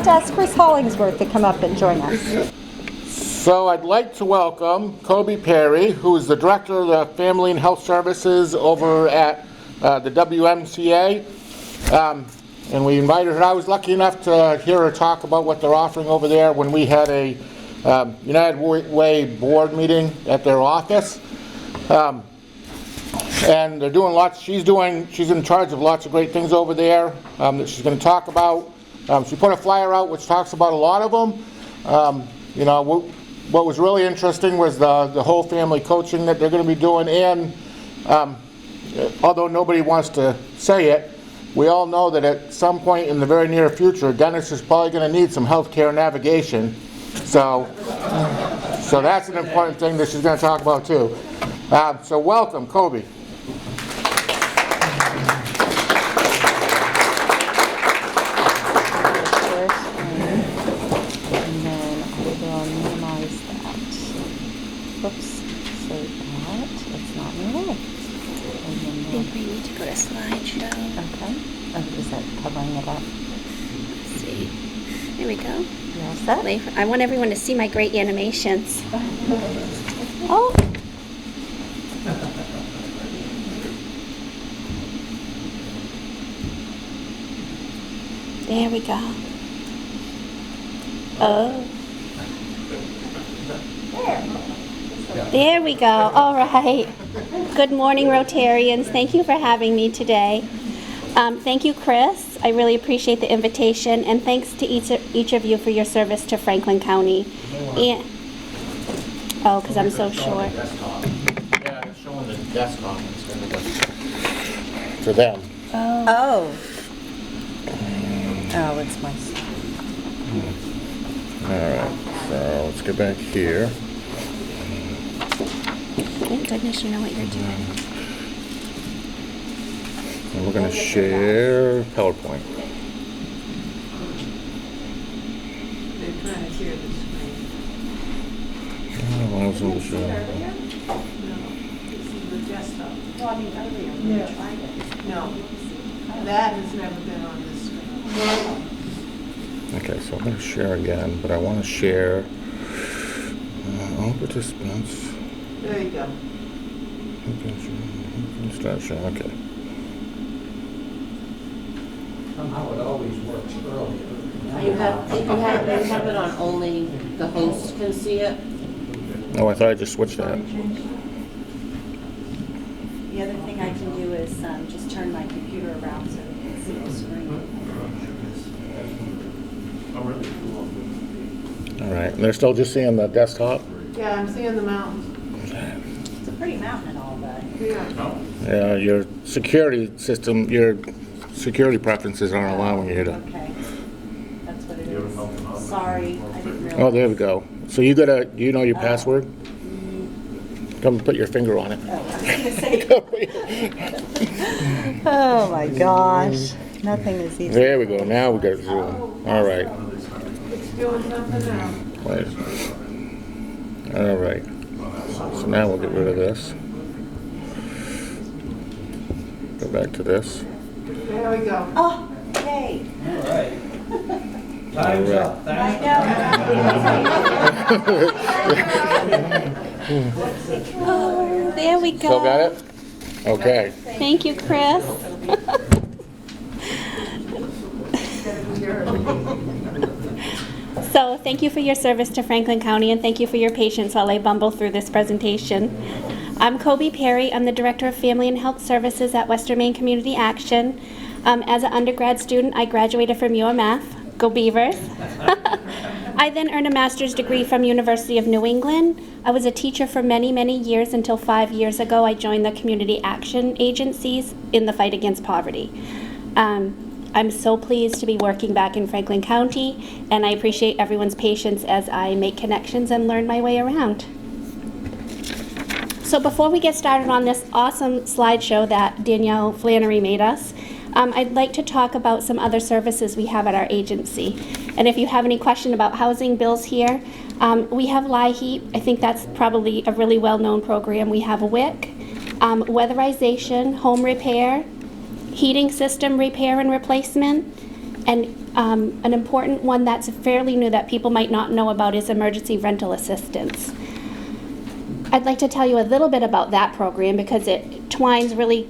to ask Chris Hollingsworth to come up and join us. So I'd like to welcome Kobi Perry, who is the Director of the Family and Health Services over at the WMCA. And we invited her. I was lucky enough to hear her talk about what they're offering over there when we had a United Way board meeting at their office. And they're doing lots. She's in charge of lots of great things over there that she's going to talk about. She put a flyer out which talks about a lot of them. What was really interesting was the whole family coaching that they're going to be doing, and although nobody wants to say it, we all know that at some point in the very near future, Dennis is probably going to need some healthcare navigation. So that's an important thing that she's going to talk about too. So welcome, Kobi. Oops, save that. It's not in the way. I think we need to go to slideshow. Okay. Oh, is that covering it up? Let's see. There we go. You all set? I want everyone to see my great animations. Oh. There we go. Oh. There we go. All right. Good morning, Rotarians. Thank you for having me today. Thank you, Chris. I really appreciate the invitation, and thanks to each of you for your service to Franklin County. And, because I'm so short. Yeah, it's showing the desktop instead of for them. Oh. Oh, it's my. All right. So let's get back here. Thank goodness you know what you're doing. And we're going to share PowerPoint. They're trying to share the screen. I wasn't sure. No, this is the desktop. Well, I mean, earlier we tried it. No, that has never been on this screen. Okay, so I'm going to share again, but I want to share all participants. There you go. Start sharing. Okay. Somehow it always works earlier. You have it on only the host can see it. Oh, I thought I just switched that. The other thing I can do is just turn my computer around so we can see the screen. All right, and they're still just seeing the desktop? Yeah, I'm seeing the mountains. It's a pretty mountain and all, but... Yeah. Yeah, your security system, your security preferences aren't allowing you to. Okay. That's what it is. Sorry, I didn't realize. Oh, there we go. So do you know your password? Come put your finger on it. Oh my gosh. Nothing is easy. There we go. Now we got Zoom. All right. It's doing something now. Wait. All right. So now we'll get rid of this. Go back to this. There we go. Oh, yay. All right. Time's up. Thanks. Oh, there we go. Still got it? Okay. Thank you, Chris. So thank you for your service to Franklin County, and thank you for your patience while I bumble through this presentation. I'm Kobi Perry. I'm the Director of Family and Health Services at Western Maine Community Action. As an undergrad student, I graduated from UMF. Go Beavers. I then earned a master's degree from University of New England. I was a teacher for many, many years until 5 years ago I joined the community action agencies in the fight against poverty. I'm so pleased to be working back in Franklin County, and I appreciate everyone's patience as I make connections and learn my way around. So before we get started on this awesome slideshow that Danielle Flannery made us, I'd like to talk about some other services we have at our agency. And if you have any question about housing bills here, we have LIHEAP. I think that's probably a really well-known program. We have a WIC, weatherization, home repair, heating system repair and replacement, and An important one that's fairly new that people might not know about is emergency rental assistance. I'd like to tell you a little bit about that program because it twines really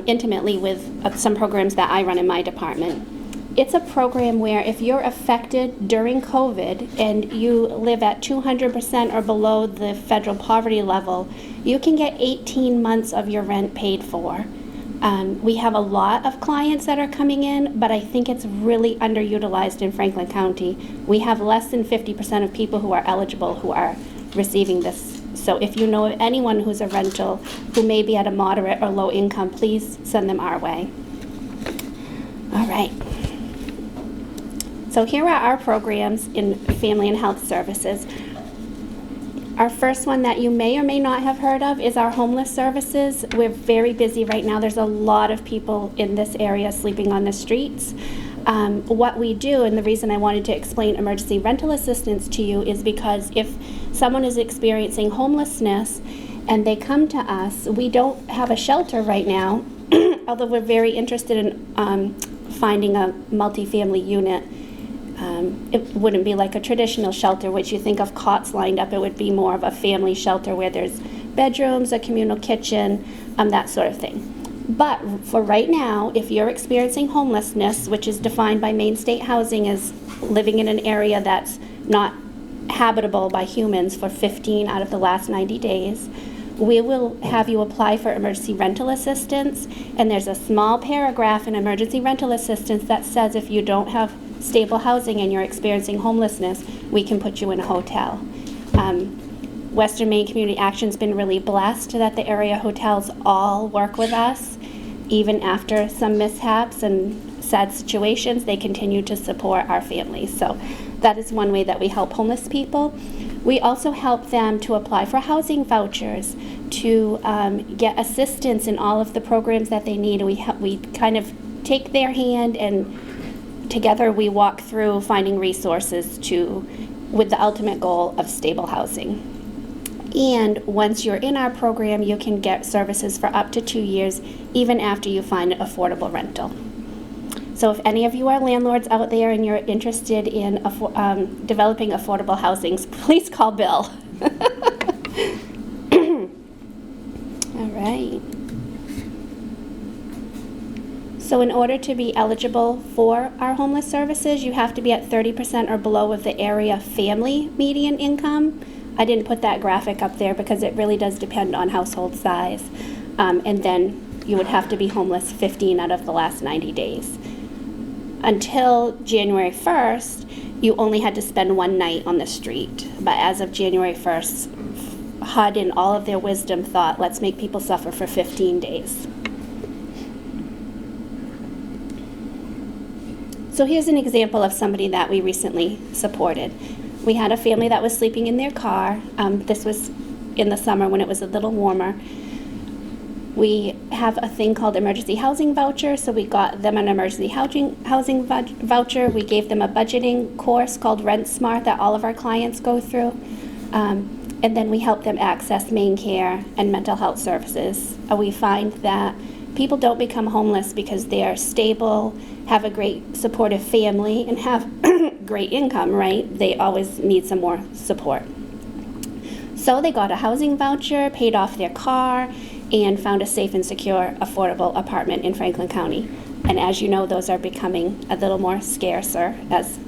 intimately with some programs that I run in my department. It's a program where if you're affected during COVID and you live at 200% or below the federal poverty level, you can get 18 months of your rent paid for. We have a lot of clients that are coming in, but I think it's really underutilized in Franklin County. We have less than 50% of people who are eligible who are receiving this. So if you know of anyone who's a rental who may be at a moderate or low income, please send them our way. All right. So here are our programs in Family and Health Services. Our first one that you may or may not have heard of is our homeless services. We're very busy right now. There's a lot of people in this area sleeping on the streets. What we do, and the reason I wanted to explain emergency rental assistance to you, is because if someone is experiencing homelessness and they come to us, we don't have a shelter right now, although we're very interested in finding a multifamily unit. It wouldn't be like a traditional shelter, which you think of cots lined up. It would be more of a family shelter where there's bedrooms, a communal kitchen, that sort of thing. But for right now, if you're experiencing homelessness, which is defined by Maine State Housing as living in an area that's not habitable by humans for 15 out of the last 90 days, we will have you apply for emergency rental assistance, and there's a small paragraph in emergency rental assistance that says if you don't have stable housing and you're experiencing homelessness, we can put you in a hotel. Western Maine Community Action's been really blessed that the area hotels all work with us. Even after some mishaps and sad situations, they continue to support our families. So that is one way that we help homeless people. We also help them to apply for housing vouchers, to get assistance in all of the programs that they need. We kind of take their hand, and together we walk through finding resources with the ultimate goal of stable housing. And once you're in our program, you can get services for up to 2 years, even after you find an affordable rental. So if any of you are landlords out there and you're interested in developing affordable housing, please call Bill. All right. So in order to be eligible for our homeless services, you have to be at 30% or below of the area family median income. I didn't put that graphic up there because it really does depend on household size. And then you would have to be homeless 15 out of the last 90 days. Until January 1st, you only had to spend one night on the street. But as of January 1st, HUD in all of their wisdom thought, let's make people suffer for 15 days. So here's an example of somebody that we recently supported. We had a family that was sleeping in their car. This was in the summer when it was a little warmer. We have a thing called emergency housing voucher, so we got them an emergency housing voucher. We gave them a budgeting course called Rent Smart that all of our clients go through. And then we help them access Maine Care and mental health services. We find that people don't become homeless because they are stable, have a great supportive family, and have great income, right? They always need some more support. So they got a housing voucher, paid off their car, and found a safe and secure, affordable apartment in Franklin County. And as you know, those are becoming a little more scarcer as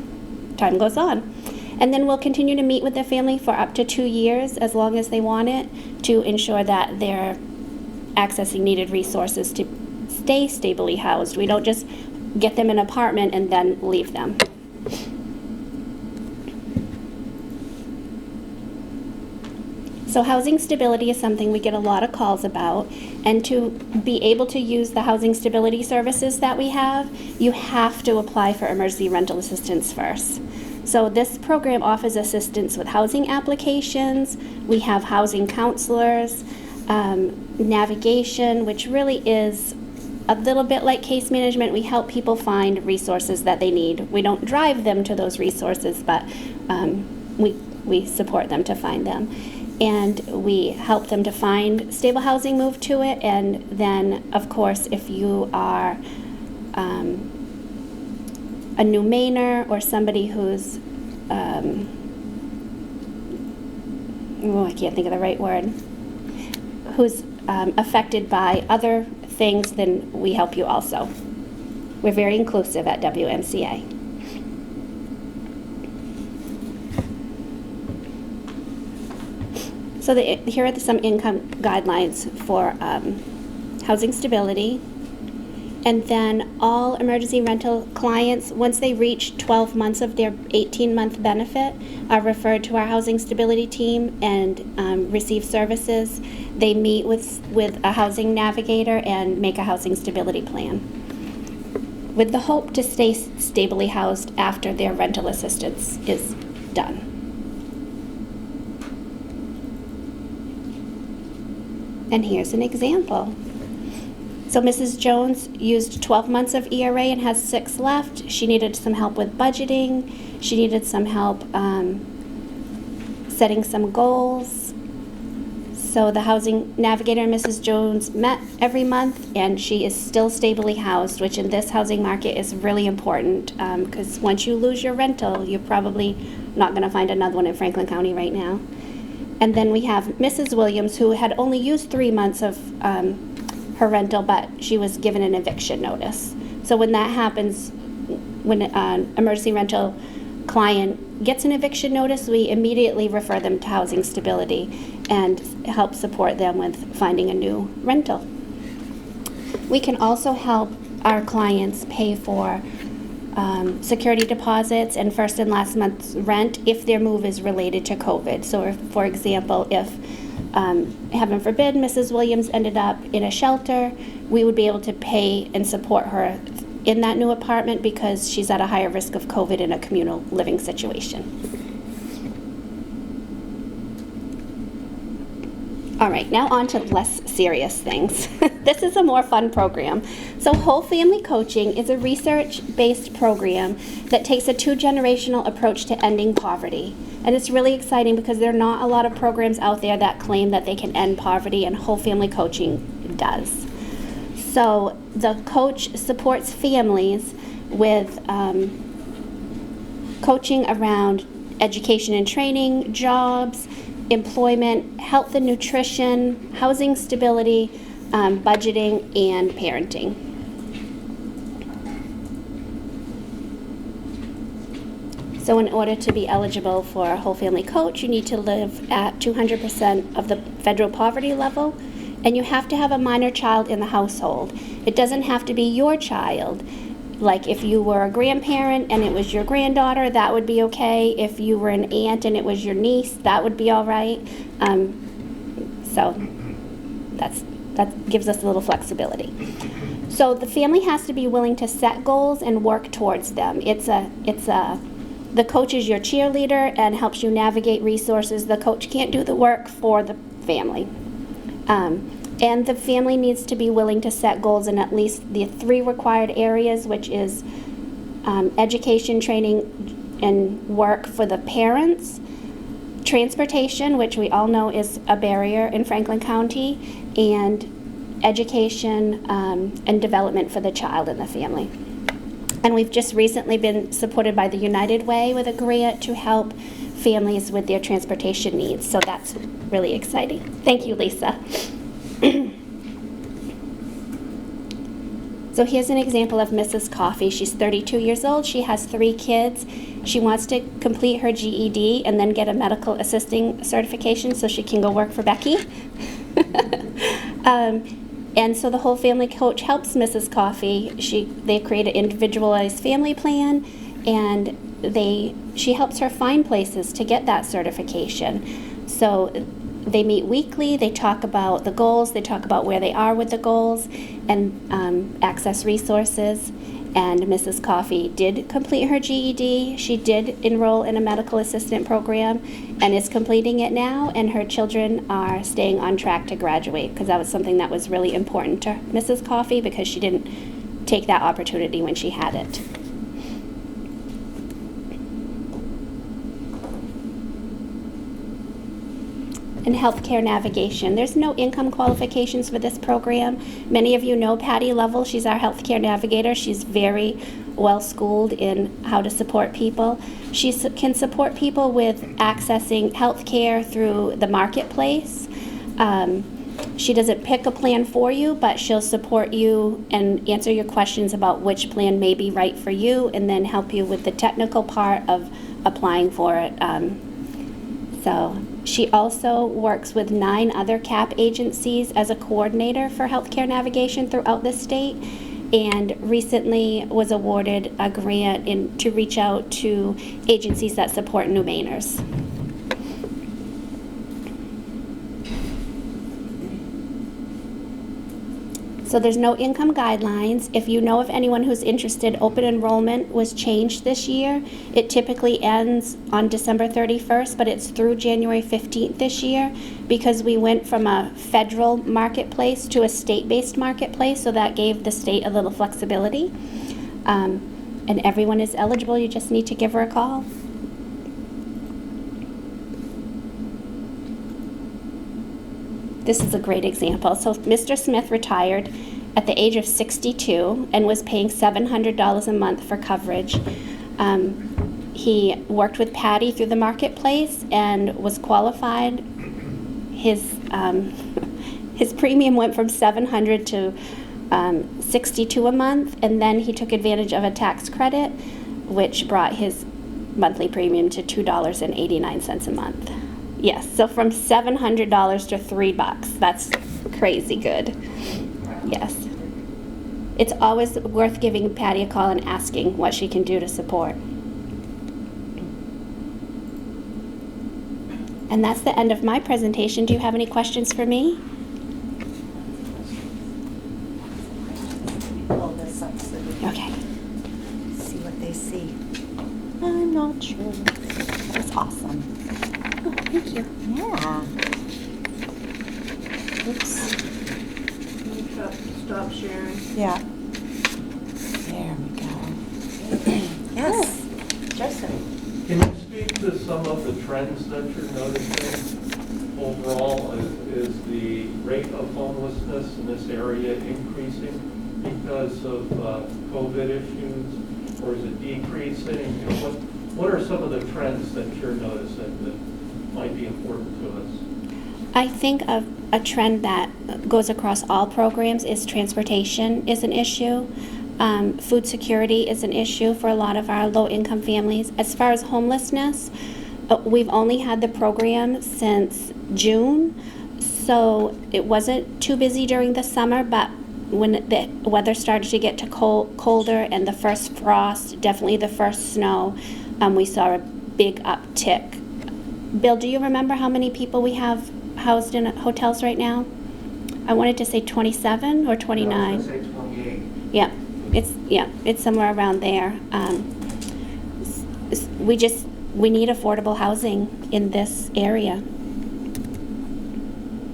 time goes on. And then we'll continue to meet with the family for up to 2 years, as long as they want it, to ensure that they're accessing needed resources to stay stably housed. We don't just get them an apartment and then leave them. So housing stability is something we get a lot of calls about, and to be able to use the housing stability services that we have, you have to apply for emergency rental assistance first. So this program offers assistance with housing applications. We have housing counselors, navigation, which really is a little bit like case management. We help people find resources that they need. We don't drive them to those resources, but we support them to find them. And we help them to find stable housing, move to it, and then, of course, if you are a new Mainer or somebody who's, I can't think of the right word, who's affected by other things, then we help you also. We're very inclusive at WMCA. So here are some income guidelines for housing stability. And then all emergency rental clients, once they reach 12 months of their 18-month benefit, are referred to our housing stability team and receive services. They meet with a housing navigator and make a housing stability plan, with the hope to stay stably housed after their rental assistance is done. And here's an example. So Mrs. Jones used 12 months of ERA and has 6 left. She needed some help with budgeting. She needed some help setting some goals. So the housing navigator and Mrs. Jones met every month, and she is still stably housed, which in this housing market is really important, because once you lose your rental, you're probably not going to find another one in Franklin County right now. And then we have Mrs. Williams, who had only used 3 months of her rental, but she was given an eviction notice. So when that happens, when an emergency rental client gets an eviction notice, we immediately refer them to housing stability and help support them with finding a new rental. We can also help our clients pay for security deposits and first and last month's rent if their move is related to COVID. So if, for example, if heaven forbid Mrs. Williams ended up in a shelter, we would be able to pay and support her in that new apartment because she's at a higher risk of COVID in a communal living situation. All right, now on to less serious things. This is a more fun program. So Whole Family Coaching is a research-based program that takes a 2-generational approach to ending poverty. And it's really exciting because there are not a lot of programs out there that claim that they can end poverty, and Whole Family Coaching does. So the coach supports families with coaching around education and training, jobs, employment, health and nutrition, housing stability, budgeting, and parenting. So in order to be eligible for a Whole Family Coach, you need to live at 200% of the federal poverty level, and you have to have a minor child in the household. It doesn't have to be your child. Like if you were a grandparent and it was your granddaughter, that would be okay. If you were an aunt and it was your niece, that would be all right. So that gives us a little flexibility. So the family has to be willing to set goals and work towards them. The coach is your cheerleader and helps you navigate resources. The coach can't do the work for the family. And the family needs to be willing to set goals in at least the 3 required areas, which is education, training, and work for the parents, transportation, which we all know is a barrier in Franklin County, and education and development for the child and the family. And we've just recently been supported by the United Way with a grant to help families with their transportation needs. So that's really exciting. Thank you, Lisa. So here's an example of Mrs. Coffey. She's 32 years old. She has 3 kids. She wants to complete her GED and then get a medical assisting certification so she can go work for Becky. And so the Whole Family Coach helps Mrs. Coffey. They create an individualized family plan, and she helps her find places to get that certification. So they meet weekly, they talk about the goals, they talk about where they are with the goals, and access resources. And Mrs. Coffey did complete her GED. She did enroll in a medical assistant program and is completing it now, and her children are staying on track to graduate, because that was something that was really important to Mrs. Coffey because she didn't take that opportunity when she had it. And healthcare navigation. There's no income qualifications for this program. Many of you know Patty Lovell. She's our healthcare navigator. She's very well-schooled in how to support people. She can support people with accessing health care through the marketplace. She doesn't pick a plan for you, but she'll support you and answer your questions about which plan may be right for you, and then help you with the technical part of applying for it. So she also works with 9 other CAP agencies as a coordinator for healthcare navigation throughout the state, and recently was awarded a grant to reach out to agencies that support New Mainers. So there's no income guidelines. If you know of anyone who's interested, open enrollment was changed this year. It typically ends on December 31st, but it's through January 15th this year because we went from a federal marketplace to a state-based marketplace, so that gave the state a little flexibility. And everyone is eligible. You just need to give her a call. This is a great example. So Mr. Smith retired at the age of 62 and was paying $700 a month for coverage. He worked with Patty through the marketplace and was qualified. His premium went from $700 to $62 a month, and then he took advantage of a tax credit, which brought his monthly premium to $2.89 a month. Yes, so from $700 to $3. That's crazy good. Yes. It's always worth giving Patty a call and asking what she can do to support. And that's the end of my presentation. Do you have any questions for me? Pull this up so we can Okay. see what they see. I'm not sure. That's awesome. Oh, thank you. Yeah. Oops. Can you stop sharing? Yeah. There we go. Yes. Joseph. Can you speak to some of the trends that you're noticing overall? Is the rate of homelessness in this area increasing because of COVID issues, or is it decreasing? You know, what are some of the trends that you're noticing that might be important to us? I think a trend that goes across all programs is transportation is an issue. Food security is an issue for a lot of our low-income families. As far as homelessness, we've only had the program since June, so it wasn't too busy during the summer, but when the weather started to get to colder and the first frost, definitely the first snow, we saw a big uptick. Bill, do you remember how many people we have housed in hotels right now? I wanted to say 27 or 29. I was going to say 28. Yeah, it's somewhere around there. We need affordable housing in this area.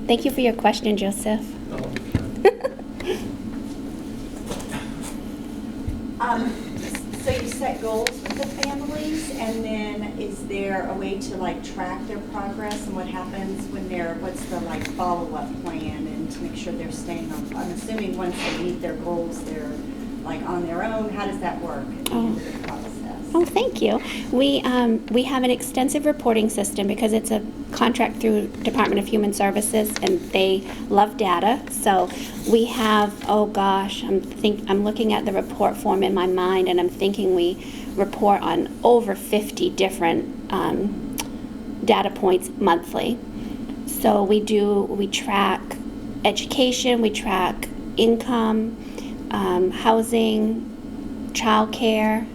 Thank you for your question, Joseph. So you set goals with the families, and then is there a way to like track their progress and what happens when what's the like follow-up plan and to make sure they're staying on? I'm assuming once they meet their goals, they're like on their own. How does that work at the end of the process? Oh, thank you. We have an extensive reporting system because it's a contract through Department of Human Services, and they love data. So we have, oh gosh, I'm looking at the report form in my mind, and I'm thinking we report on over 50 different data points monthly. So we track education, we track income, housing, childcare,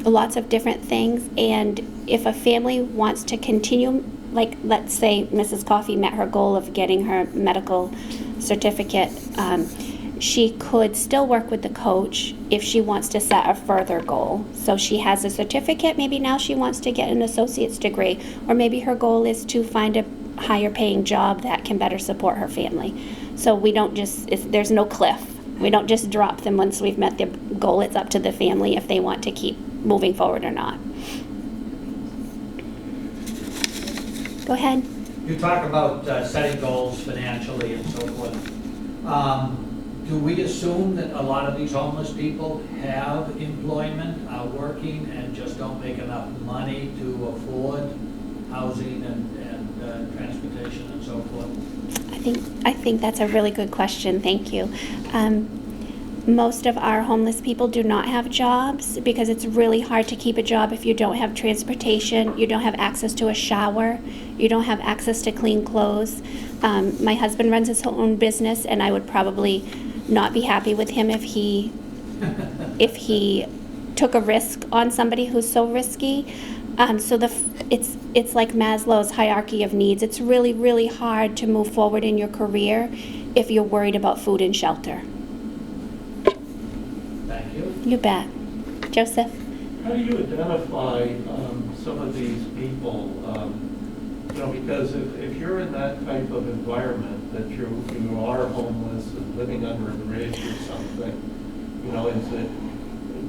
lots of different things. And if a family wants to continue, like let's say Mrs. Coffey met her goal of getting her medical certificate, she could still work with the coach if she wants to set a further goal. So she has a certificate, maybe now she wants to get an associate's degree, or maybe her goal is to find a higher paying job that can better support her family. So we don't there's no cliff. We don't just drop them once we've met the goal. It's up to the family if they want to keep moving forward or not. Go ahead. You talk about setting goals financially and so forth. Do we assume that a lot of these homeless people have employment, are working, and just don't make enough money to afford housing and transportation and so forth? I think that's a really good question. Thank you. Most of our homeless people do not have jobs because it's really hard to keep a job if you don't have transportation, you don't have access to a shower, you don't have access to clean clothes. My husband runs his own business, and I would probably not be happy with him if he took a risk on somebody who's so risky. So it's like Maslow's hierarchy of needs. It's really, really hard to move forward in your career if you're worried about food and shelter. Thank you. You bet. Joseph? How do you identify some of these people? Because if you're in that type of environment, that you are homeless and living under a bridge or something,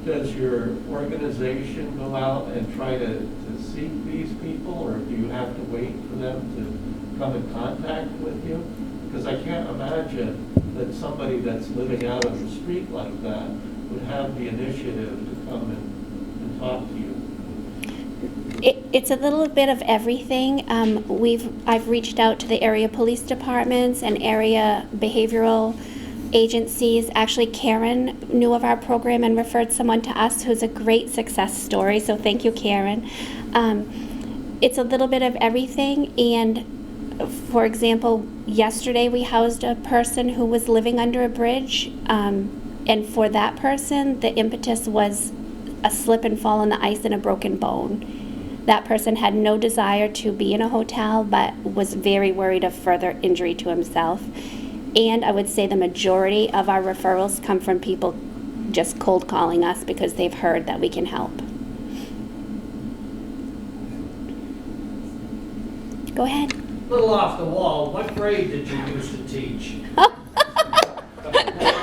does your organization go out and try to seek these people, or do you have to wait for them to come in contact with you? Because I can't imagine that somebody that's living out on the street like that would have the initiative to come and talk to you. It's a little bit of everything. I've reached out to the area police departments and area behavioral agencies. Actually, Karen knew of our program and referred someone to us who's a great success story, so thank you, Karen. It's a little bit of everything, and for example, yesterday we housed a person who was living under a bridge, and for that person, the impetus was a slip and fall on the ice and a broken bone. That person had no desire to be in a hotel, but was very worried of further injury to himself. And I would say the majority of our referrals come from people just cold calling us because they've heard that we can help. Go ahead. A little off the wall, what grade did you used to teach?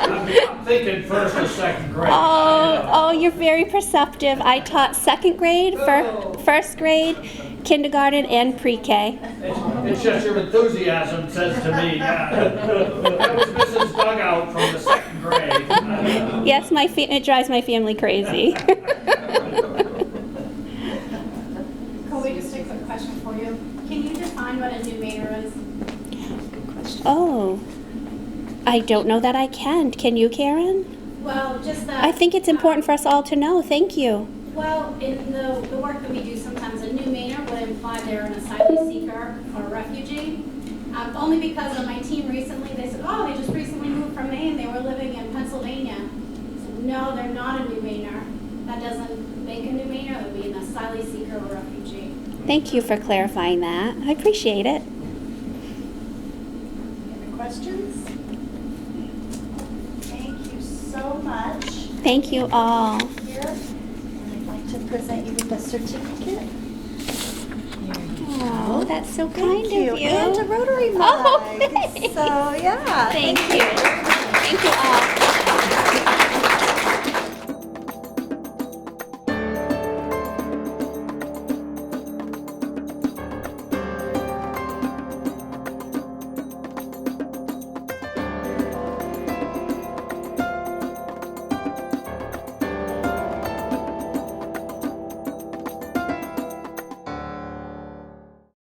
I'm thinking first or second grade. Oh, you're very perceptive. I taught second grade, first grade, kindergarten, and pre-K. It's just your enthusiasm says to me, that was Mrs. Dugout from the second grade. Yes, it drives my family crazy. Kobi, just a quick question for you. Can you define what a new Mainer is? Oh, I don't know that I can. Can you, Karen? Well, just that. I think it's important for us all to know. Thank you. Well, in the work that we do, sometimes a new Mainer would imply they're an asylum seeker or a refugee. Only because on my team recently, they said, oh, they just recently moved from Maine. They were living in Pennsylvania. So, no, they're not a new Mainer. That doesn't make a new Mainer. It would be an asylum seeker or refugee. Thank you for clarifying that. I appreciate it. Any questions? Thank you so much. Thank you all. Here, and I'd like to present you with a certificate. Oh, that's so kind Thank you. of you. And a Rotary mug. Oh, thanks. So, yeah. Thank you. Thank you all.